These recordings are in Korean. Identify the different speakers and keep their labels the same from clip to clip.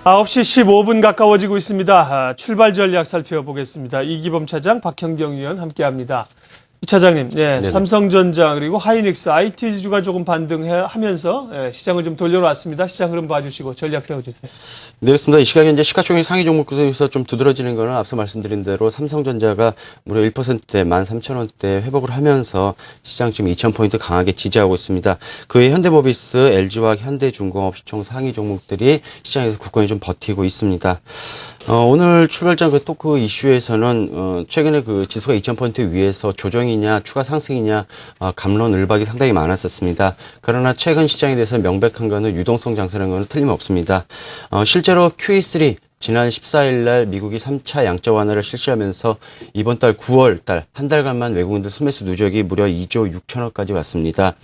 Speaker 1: 9시 15분 가까워지고 있습니다. 출발 전략 살펴보겠습니다. 이기범 차장, 박형경 위원 함께합니다. 이 차장님, 삼성전자 그리고 하이닉스, IT주가 조금 반등하면서 시장을 좀 돌려놨습니다. 시장 흐름 봐주시고 전략 세워주세요.
Speaker 2: 네, 그렇습니다. 이 시각 현재 시가총액 상위 종목에서 좀 두드러지는 거는 앞서 말씀드린 대로 삼성전자가 무려 1%대 13,000원대 회복을 하면서 시장 지금 2,000포인트 강하게 지지하고 있습니다. 그 외에 현대모비스, LG화학, 현대중공업 시총 상위 종목들이 시장에서 굳건히 좀 버티고 있습니다. 오늘 출발장 그 토크 이슈에서는 최근에 그 지수가 2,000포인트 위에서 조정이냐 추가 상승이냐 갑론 을박이 상당히 많았었습니다. 그러나 최근 시장에 대해서 명백한 거는 유동성 장세라는 거는 틀림없습니다. 실제로 QE3 지난 14일 날 미국이 3차 양적 완화를 실시하면서 이번 달 9월 달 한 달간만 외국인들 순매수 누적이 무려 2조 6천억까지 왔습니다.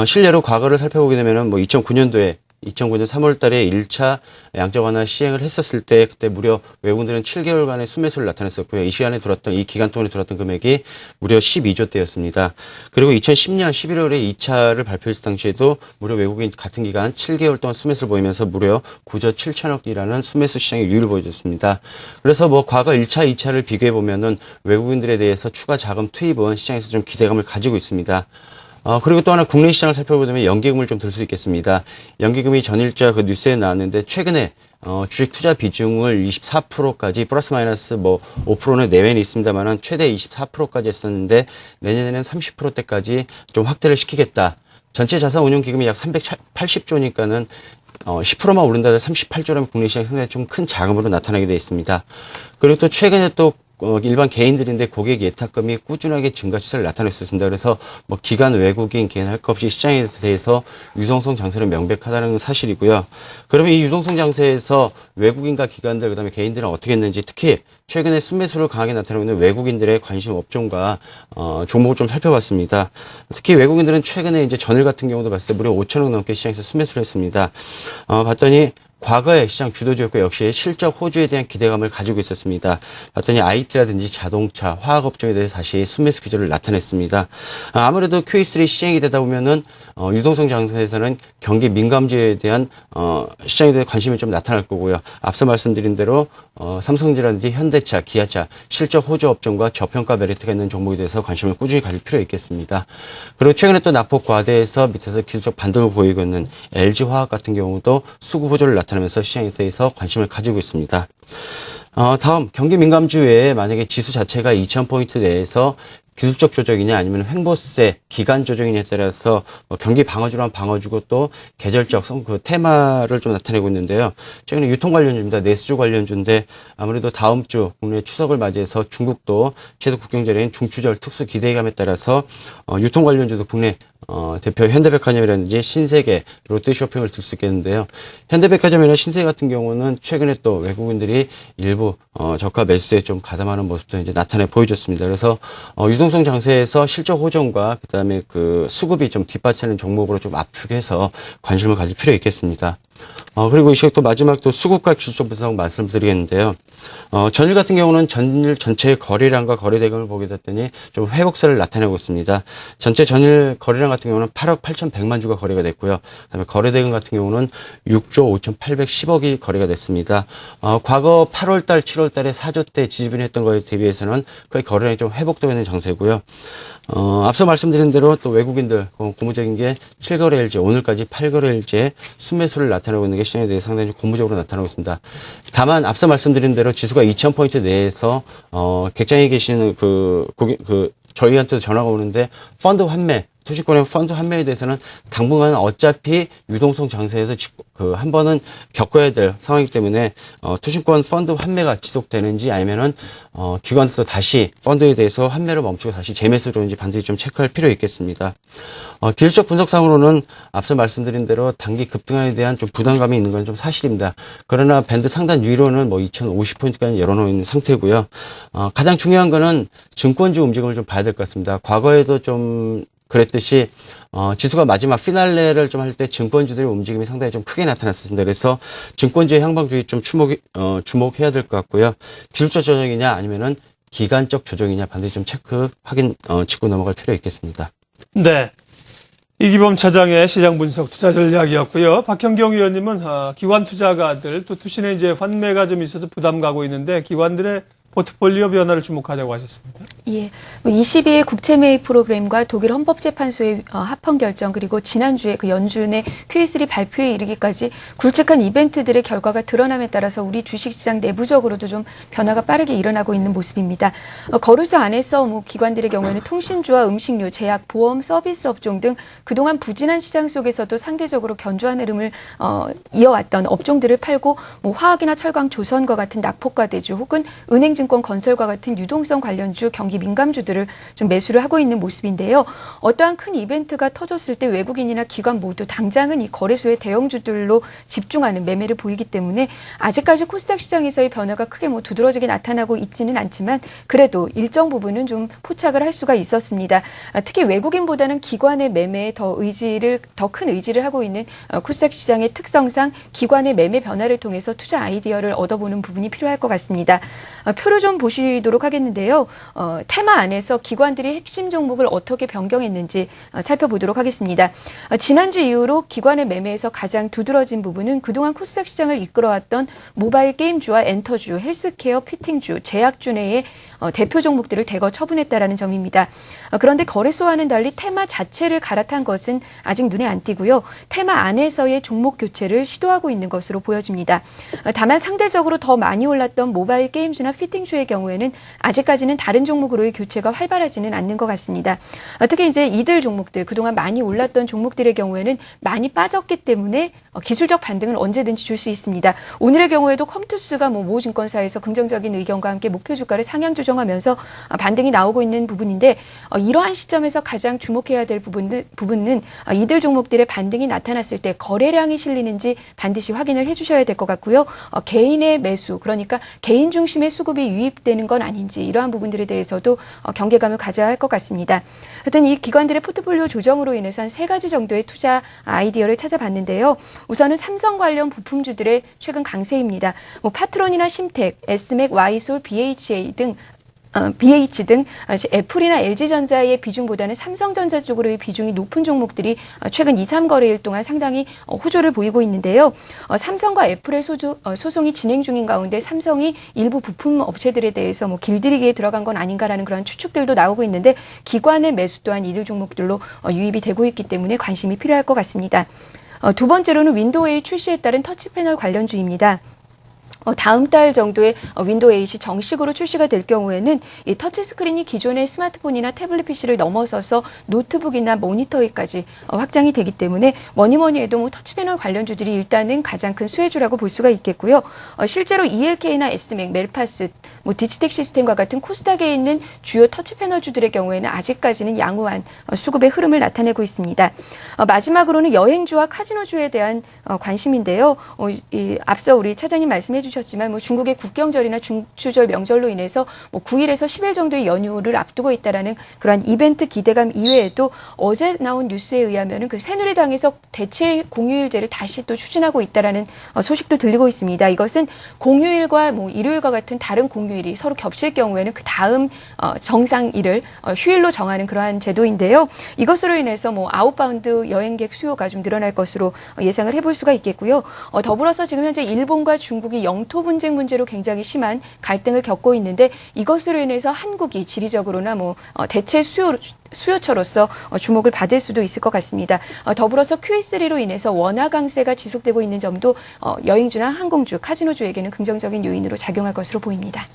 Speaker 2: 실례로 과거를 살펴보게 되면은 2009년도에 2009년 3월 달에 1차 양적 완화 시행을 했었을 때 그때 무려 외국인들은 7개월간의 순매수를 나타냈었고요. 이 시간에 들어왔던 이 기간 동안에 들어왔던 금액이 무려 12조 대였습니다. 그리고 2010년 11월에 2차를 발표했을 당시에도 무려 외국인 같은 기간 7개월 동안 순매수를 보이면서 무려 9조 7천억이라는 순매수 시장의 유의를 보여줬습니다. 그래서 과거 1차, 2차를 비교해 보면은 외국인들에 대해서 추가 자금 투입은 시장에서 좀 기대감을 가지고 있습니다. 그리고 또 하나 국내 시장을 살펴보면 연기금을 좀 들 수 있겠습니다. 연기금이 전일자 그 뉴스에 나왔는데 최근에 주식 투자 비중을 24%까지 플러스 마이너스 5%는 내외는 있습니다만은 최대 24%까지 했었는데 내년에는 30%대까지 좀 확대를 시키겠다. 전체 자산 운용 기금이 약 380조니까는 10%만 오른다 해도 38조라면 국내 시장이 상당히 좀 큰 자금으로 나타나게 되어 있습니다. 그리고 또 최근에 또 일반 개인들인데 고객 예탁금이 꾸준하게 증가 추세를 나타냈었습니다. 그래서 기관 외국인 개인 할 것 없이 시장에 대해서 유동성 장세는 명백하다는 사실이고요. 그러면 이 유동성 장세에서 외국인과 기관들 그다음에 개인들은 어떻게 했는지 특히 최근에 순매수를 강하게 나타내고 있는 외국인들의 관심 업종과 종목을 좀 살펴봤습니다. 특히 외국인들은 최근에 이제 전일 같은 경우도 봤을 때 무려 5천억 넘게 시장에서 순매수를 했습니다. 봤더니 과거의 시장 주도주였고 역시 실적 호주에 대한 기대감을 가지고 있었습니다. 봤더니 IT라든지 자동차, 화학 업종에 대해서 다시 순매수 기조를 나타냈습니다. 아무래도 QE3 시행이 되다 보면은 유동성 장세에서는 경기 민감주에 대한 시장에 대한 관심이 좀 나타날 거고요. 앞서 말씀드린 대로 삼성전자라든지 현대차, 기아차, 실적 호주 업종과 저평가 메리트가 있는 종목에 대해서 관심을 꾸준히 가질 필요가 있겠습니다. 그리고 최근에 또 낙폭 과대에서 밑에서 기술적 반등을 보이고 있는 LG화학 같은 경우도 수급 호조를 나타내면서 시장에 대해서 관심을 가지고 있습니다. 다음 경기 민감주 외에 만약에 지수 자체가 2,000포인트 내에서 기술적 조정이냐 아니면 횡보세 기간 조정이냐에 따라서 경기 방어주라면 방어주고 또 계절적 그 테마를 좀 나타내고 있는데요. 최근에 유통 관련주입니다. 내수주 관련주인데 아무래도 다음 주 국내 추석을 맞이해서 중국도 최대 국경절인 중추절 특수 기대감에 따라서 유통 관련주도 국내 대표 현대백화점이라든지 신세계, 롯데쇼핑을 들 수 있겠는데요. 현대백화점이나 신세계 같은 경우는 최근에 또 외국인들이 일부 저가 매수세에 좀 가담하는 모습도 이제 나타내 보여줬습니다. 그래서 유동성 장세에서 실적 호전과 그다음에 그 수급이 좀 뒷받치는 종목으로 좀 압축해서 관심을 가질 필요 있겠습니다. 그리고 이 시각 또 마지막 또 수급과 기술적 분석 말씀드리겠는데요. 전일 같은 경우는 전일 전체 거래량과 거래 대금을 보게 됐더니 좀 회복세를 나타내고 있습니다. 전체 전일 거래량 같은 경우는 8억 8,100만 주가 거래가 됐고요. 그다음에 거래 대금 같은 경우는 6조 5,810억이 거래가 됐습니다. 과거 8월 달, 7월 달에 4조대 지지분이 했던 거에 대비해서는 거의 거래량이 좀 회복되고 있는 장세고요. 앞서 말씀드린 대로 또 외국인들 고무적인 게 7거래일제 오늘까지 8거래일제 순매수를 나타내고 있는 게 시장에 대해 상당히 좀 고무적으로 나타나고 있습니다. 다만 앞서 말씀드린 대로 지수가 2,000포인트 내에서 객장에 계시는 저희한테도 전화가 오는데 펀드 환매 투자권의 펀드 환매에 대해서는 당분간은 어차피 유동성 장세에서 한 번은 겪어야 될 상황이기 때문에 투자권 펀드 환매가 지속되는지 아니면은 기관들도 다시 펀드에 대해서 환매를 멈추고 다시 재매수 들어오는지 반드시 좀 체크할 필요 있겠습니다. 기술적 분석상으로는 앞서 말씀드린 대로 단기 급등에 대한 좀 부담감이 있는 건 좀 사실입니다. 그러나 밴드 상단 위로는 2,050포인트까지 열어놓은 있는 상태고요. 가장 중요한 거는 증권주 움직임을 좀 봐야 될 것 같습니다. 과거에도 좀 그랬듯이 지수가 마지막 피날레를 좀 할 때 증권주들의 움직임이 상당히 좀 크게 나타났습니다. 그래서 증권주의 향방주의 좀 주목해야 될 것 같고요. 기술적 조정이냐 아니면은 기간적 조정이냐 반드시 좀 짚고 넘어갈 필요 있겠습니다.
Speaker 1: 네. 이기범 차장의 시장 분석 투자 전략이었고요. 박형경 의원님은 기관 투자가들 또 투신에 이제 환매가 좀 있어서 부담 가고 있는데 기관들의 포트폴리오 변화를 주목하자고 하셨습니다.
Speaker 3: 예, 22회 국채 매입 프로그램과 독일 헌법재판소의 합헌 결정 그리고 지난주에 그 연준의 QE3 발표에 이르기까지 굵직한 이벤트들의 결과가 드러남에 따라서 우리 주식시장 내부적으로도 좀 변화가 빠르게 일어나고 있는 모습입니다. 거래소 안에서 기관들의 경우에는 통신주와 음식료, 제약, 보험, 서비스 업종 등 그동안 부진한 시장 속에서도 상대적으로 견조한 흐름을 이어왔던 업종들을 팔고 화학이나 철강, 조선과 같은 낙폭과대주 혹은 은행증권, 건설과 같은 유동성 관련주, 경기 민감주들을 좀 매수를 하고 있는 모습인데요. 어떠한 큰 이벤트가 터졌을 때 외국인이나 기관 모두 당장은 이 거래소의 대형주들로 집중하는 매매를 보이기 때문에 아직까지 코스닥 시장에서의 변화가 크게 두드러지게 나타나고 있지는 않지만 그래도 일정 부분은 좀 포착을 할 수가 있었습니다. 특히 외국인보다는 기관의 매매에 더 큰 의지를 하고 있는 코스닥 시장의 특성상 기관의 매매 변화를 통해서 투자 아이디어를 얻어보는 부분이 필요할 것 같습니다. 표를 좀 보시도록 하겠는데요. 테마 안에서 기관들이 핵심 종목을 어떻게 변경했는지 살펴보도록 하겠습니다. 지난주 이후로 기관의 매매에서 가장 두드러진 부분은 그동안 코스닥 시장을 이끌어왔던 모바일 게임주와 엔터주, 헬스케어, 피팅주, 제약주 내의 대표 종목들을 대거 처분했다라는 점입니다. 그런데 거래소와는 달리 테마 자체를 갈아탄 것은 아직 눈에 안 띄고요. 테마 안에서의 종목 교체를 시도하고 있는 것으로 보여집니다. 다만 상대적으로 더 많이 올랐던 모바일 게임주나 피팅주의 경우에는 아직까지는 다른 종목으로의 교체가 활발하지는 않는 것 같습니다. 특히 이제 이들 종목들, 그동안 많이 올랐던 종목들의 경우에는 많이 빠졌기 때문에 기술적 반등은 언제든지 줄 수 있습니다. 오늘의 경우에도 컴투스가 모 증권사에서 긍정적인 의견과 함께 목표 주가를 상향 조정하면서 반등이 나오고 있는 부분인데 이러한 시점에서 가장 주목해야 될 부분은 이들 종목들의 반등이 나타났을 때 거래량이 실리는지 반드시 확인을 해주셔야 될 것 같고요. 개인의 매수, 그러니까 개인 중심의 수급이 유입되는 건 아닌지 이러한 부분들에 대해서도 경계감을 가져야 할 것 같습니다. 하여튼 이 기관들의 포트폴리오 조정으로 인해서 한 3가지 정도의 투자 아이디어를 찾아봤는데요. 우선은 삼성 관련 부품주들의 최근 강세입니다. 파트론이나 심텍, S맥, 와이솔, BH 등 애플이나 LG전자의 비중보다는 삼성전자 쪽으로의 비중이 높은 종목들이 최근 2, 3거래일 동안 상당히 호조를 보이고 있는데요. 삼성과 애플의 소송이 진행 중인 가운데 삼성이 일부 부품 업체들에 대해서 길들이기에 들어간 건 아닌가라는 그런 추측들도 나오고 있는데 기관의 매수 또한 이들 종목들로 유입이 되고 있기 때문에 관심이 필요할 것 같습니다. 두 번째로는 윈도우 8 출시에 따른 터치 패널 관련주입니다. 다음 달 정도에 윈도우 8이 정식으로 출시가 될 경우에는 이 터치스크린이 기존의 스마트폰이나 태블릿 PC를 넘어서서 노트북이나 모니터에까지 확장이 되기 때문에 뭐니 해도 터치 패널 관련주들이 일단은 가장 큰 수혜주라고 볼 수가 있겠고요. 실제로 ELK나 S맥, 멜파스, 디지텍 시스템과 같은 코스닥에 있는 주요 터치 패널주들의 경우에는 아직까지는 양호한 수급의 흐름을 나타내고 있습니다. 마지막으로는 여행주와 카지노주에 대한 관심인데요. 앞서 우리 차장님 말씀해 주셨지만 중국의 국경절이나 중추절 명절로 인해서 9일에서 10일 정도의 연휴를 앞두고 있다라는 그러한 이벤트 기대감 이외에도 어제 나온 뉴스에 의하면 그 새누리당에서 대체 공휴일제를 다시 또 추진하고 있다라는 소식도 들리고 있습니다. 이것은 공휴일과 일요일과 같은 다른 공휴일이 서로 겹칠 경우에는 그 다음 정상일을 휴일로 정하는 그러한 제도인데요. 이것으로 인해서 아웃바운드 여행객 수요가 좀 늘어날 것으로 예상을 해볼 수가 있겠고요. 더불어서 지금 현재 일본과 중국이 영토 분쟁 문제로 굉장히 심한 갈등을 겪고 있는데 이것으로 인해서 한국이 지리적으로나 대체 수요처로서 주목을 받을 수도 있을 것 같습니다. 더불어서 QE3로 인해서 원화 강세가 지속되고 있는 점도 여행주나 항공주, 카지노주에게는 긍정적인 요인으로 작용할 것으로 보입니다.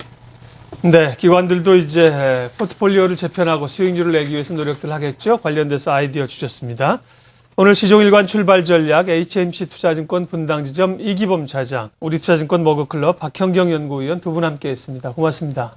Speaker 1: 네, 기관들도 이제 포트폴리오를 재편하고 수익률을 내기 위해서 노력들 하겠죠. 관련돼서 아이디어 주셨습니다. 오늘 시종일관 출발 전략 HMC 투자증권 분당지점 이기범 차장, 우리 투자증권 머그클럽 박형경 연구위원 두 분 함께했습니다. 고맙습니다.